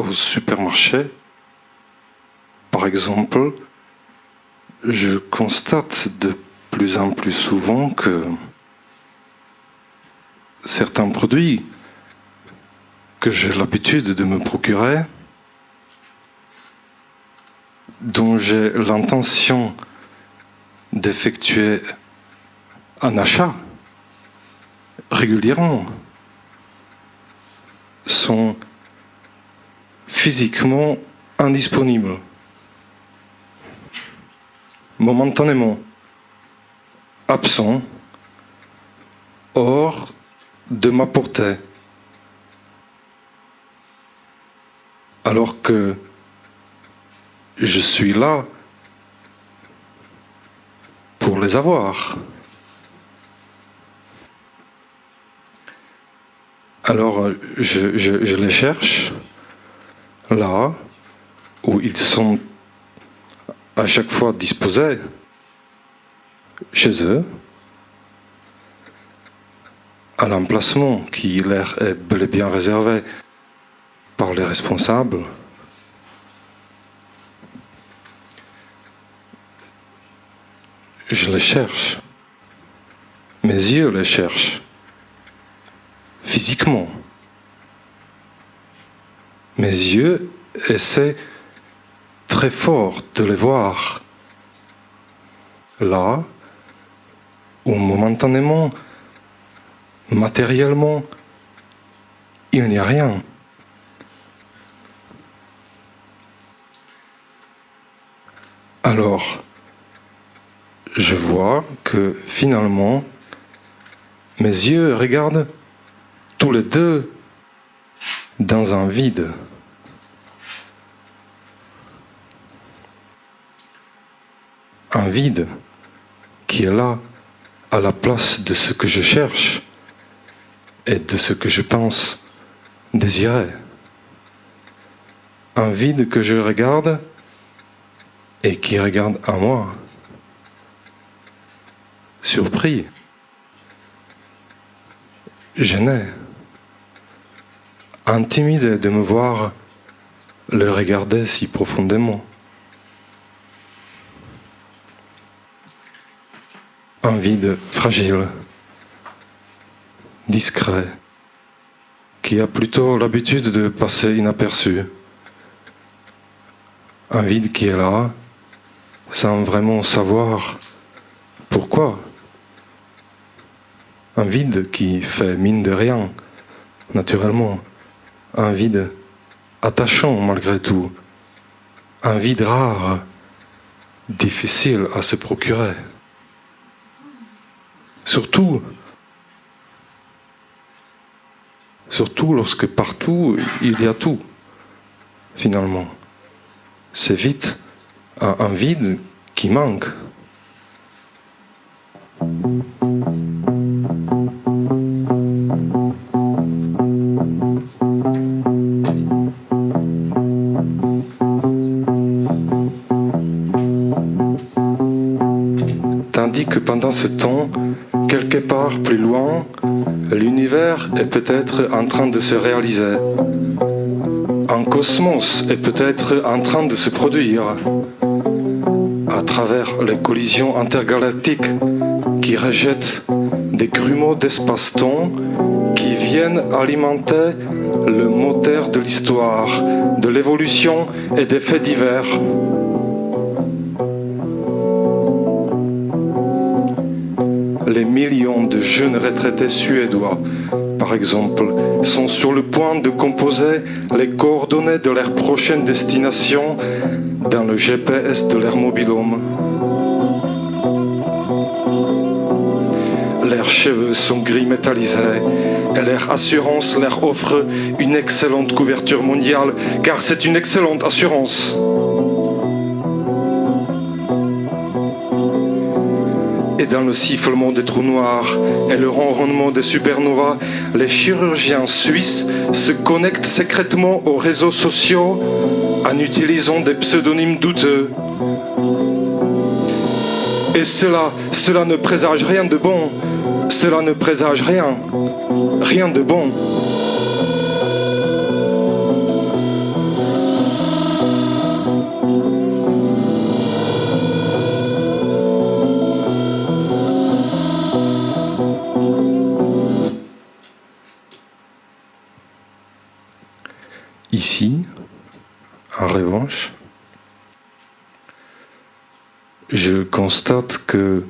au supermarché, par exemple, je constate de plus en plus souvent que certains produits que j'ai l'habitude de me procurer, dont j'ai l'intention d'effectuer un achat régulièrement, sont physiquement indisponibles, momentanément absents, hors de ma portée, alors que je suis là pour les avoir. Alors je les cherche là où ils sont à chaque fois disposés, chez eux, à l'emplacement qui leur est bel et bien réservé par les responsables. Je les cherche. Mes yeux les cherchent. Physiquement. Mes yeux essaient très fort de les voir. Là où momentanément, matériellement, il n'y a rien. Alors, je vois que finalement, mes yeux regardent tous les deux dans un vide. Un vide qui est là à la place de ce que je cherche et de ce que je pense désirer. Un vide que je regarde et qui regarde à moi. Surpris, gêné, intimidé de me voir le regarder si profondément. Un vide fragile, discret, qui a plutôt l'habitude de passer inaperçu. Un vide qui est là, sans vraiment savoir pourquoi. Un vide qui fait mine de rien, naturellement. Un vide attachant malgré tout. Un vide rare, difficile à se procurer. Surtout lorsque partout il y a tout, finalement. C'est vite un vide qui manque. Tandis que pendant ce temps, quelque part plus loin, l'univers est peut-être en train de se réaliser. Un cosmos est peut-être en train de se produire à travers les collisions intergalactiques qui rejettent des grumeaux d'espace-temps qui viennent alimenter le moteur de l'histoire, de l'évolution et des faits divers. Les millions de jeunes retraités suédois, par exemple, sont sur le point de composer les coordonnées de leur prochaine destination dans le GPS de leur mobil-home. Leurs cheveux sont gris métallisés et leur assurance leur offre une excellente couverture mondiale, car c'est une excellente assurance. Et dans le sifflement des trous noirs et le ronronnement des supernovas, les chirurgiens suisses se connectent secrètement aux réseaux sociaux en utilisant des pseudonymes douteux. Et cela ne présage rien de bon. Cela ne présage rien de bon. Ici, en revanche, je constate que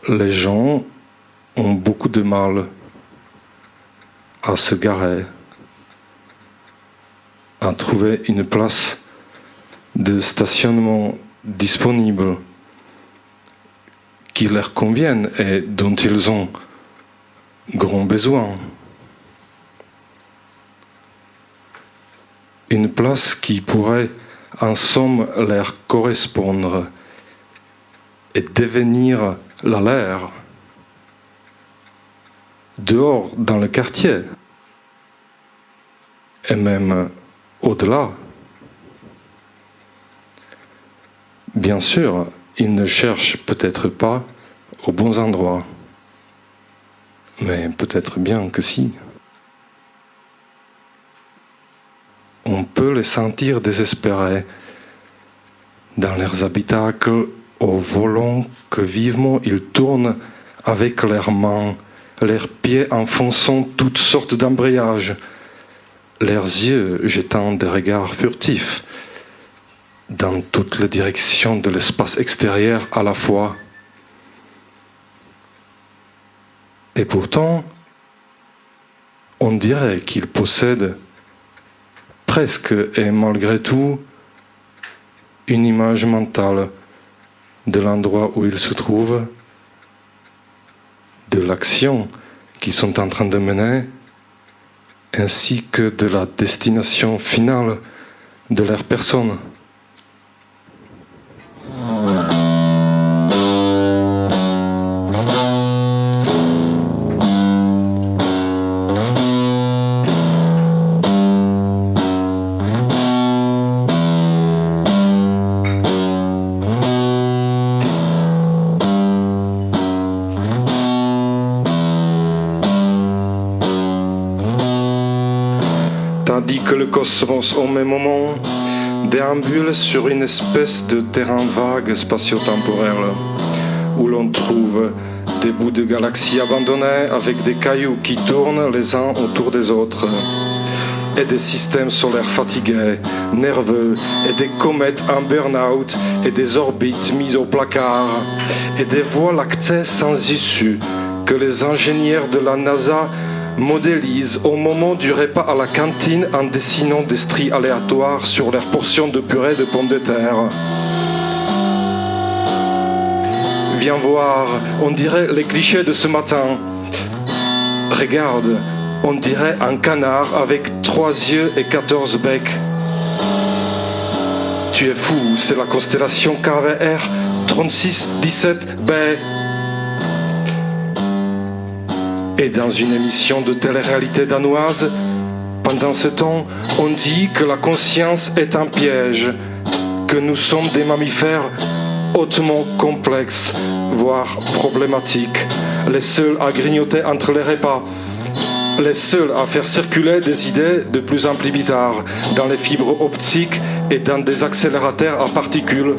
les gens ont beaucoup de mal à se garer, à trouver une place de stationnement disponible qui leur convienne et dont ils ont grand besoin. Une place qui pourrait en somme leur correspondre et devenir la leur, dehors dans le quartier, et même au-delà. Bien sûr, ils ne cherchent peut-être pas aux bons endroits, mais peut-être bien que si. On peut les sentir désespérés dans leurs habitacles, au volant que vivement ils tournent avec leurs mains, leurs pieds enfonçant toutes sortes d'embrayages, leurs yeux jetant des regards furtifs dans toutes les directions de l'espace extérieur à la fois. Et pourtant, on dirait qu'ils possèdent presque et malgré tout une image mentale de l'endroit où ils se trouvent, de l'action qu'ils sont en train de mener, ainsi que de la destination finale de leur personne. Tandis que le cosmos, au même moment, déambule sur une espèce de terrain vague spatio-temporel, où l'on trouve des bouts de galaxies abandonnés avec des cailloux qui tournent les uns autour des autres, et des systèmes solaires fatigués, nerveux, et des comètes en burn-out, et des orbites mises au placard, et des voies lactées sans issue que les ingénieurs de la NASA modélisent au moment du repas à la cantine en dessinant des stries aléatoires sur leurs portions de purée de pommes de terre. Viens voir, on dirait les clichés de ce matin. Regarde, on dirait un canard avec 3 yeux et 14 becs. Tu es fou, c'est la constellation KVR 3617b. Et dans une émission de télé-réalité danoise, pendant ce temps, on dit que la conscience est un piège, que nous sommes des mammifères hautement complexes, voire problématiques, les seuls à grignoter entre les repas, les seuls à faire circuler des idées de plus en plus bizarres dans les fibres optiques et dans des accélérateurs à particules.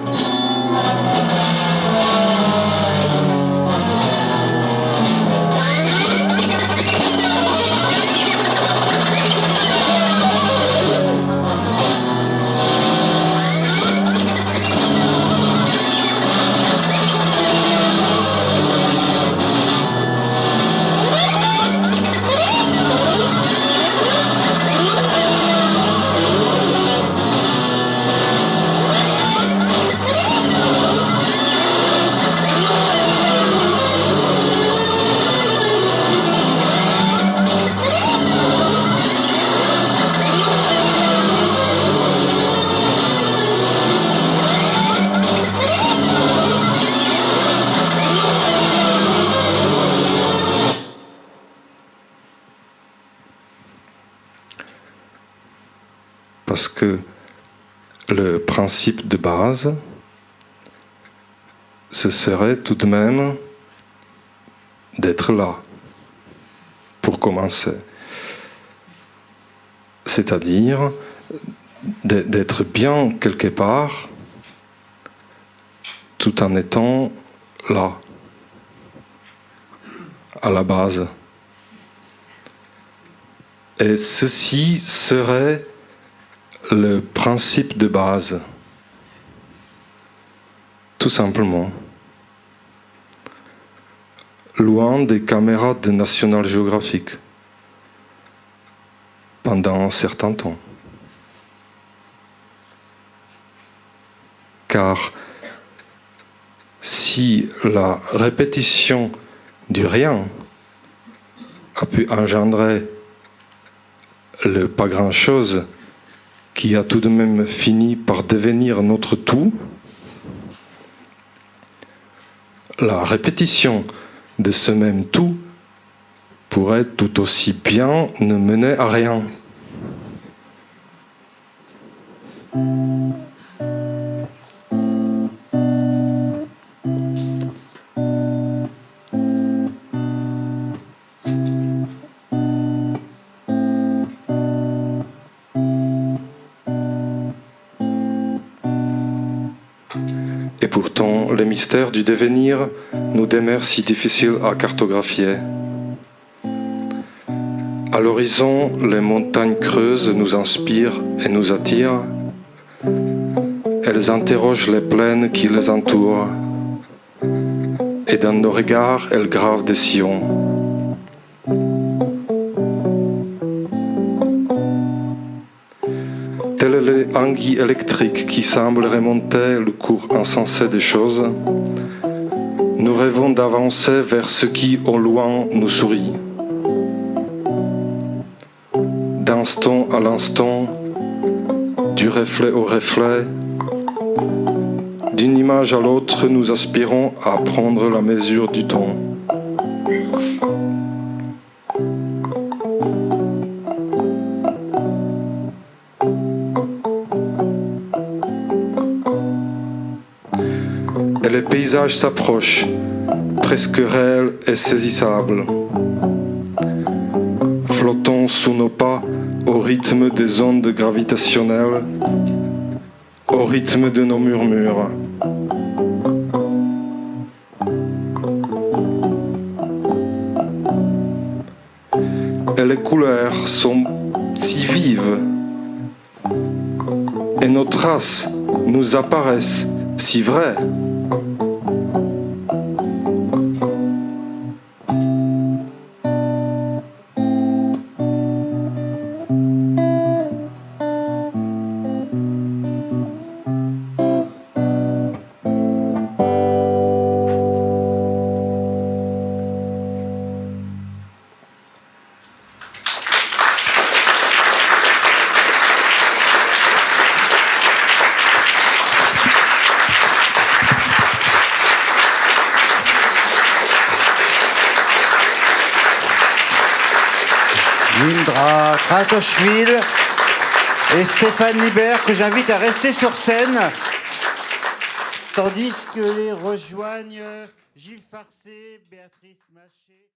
Parce que le principe de base, ce serait tout de même d'être là, pour commencer. C'est-à-dire d'être bien quelque part, tout en étant là, à la base. Et ceci serait le principe de base. Tout simplement. Loin des caméras de National Geographic. Pendant un certain temps. Car si la répétition du rien a pu engendrer le pas grand-chose qui a tout de même fini par devenir notre tout, la répétition de ce même tout pourrait tout aussi bien ne mener à rien. Et pourtant, les mystères du devenir nous demeurent si difficiles à cartographier. À l'horizon, les montagnes creuses nous inspirent et nous attirent. Elles interrogent les plaines qui les entourent. Et dans nos regards, elles gravent des sillons. Telles les anguilles électriques qui semblent remonter le cours insensé des choses, nous rêvons d'avancer vers ce qui, au loin, nous sourit. D'instant à l'instant, du reflet au reflet, d'une image à l'autre, nous aspirons à prendre la mesure du temps. Et les paysages s'approchent, presque réels et saisissables. Flottons sous nos pas au rythme des ondes gravitationnelles, au rythme de nos murmures. Et les couleurs sont si vives, et nos traces nous apparaissent si vraies. Lindra Kratochvil et Stéphane Libert, que j'invite à rester sur scène, tandis que les rejoignent Gilles Farcé, Béatrice Maché.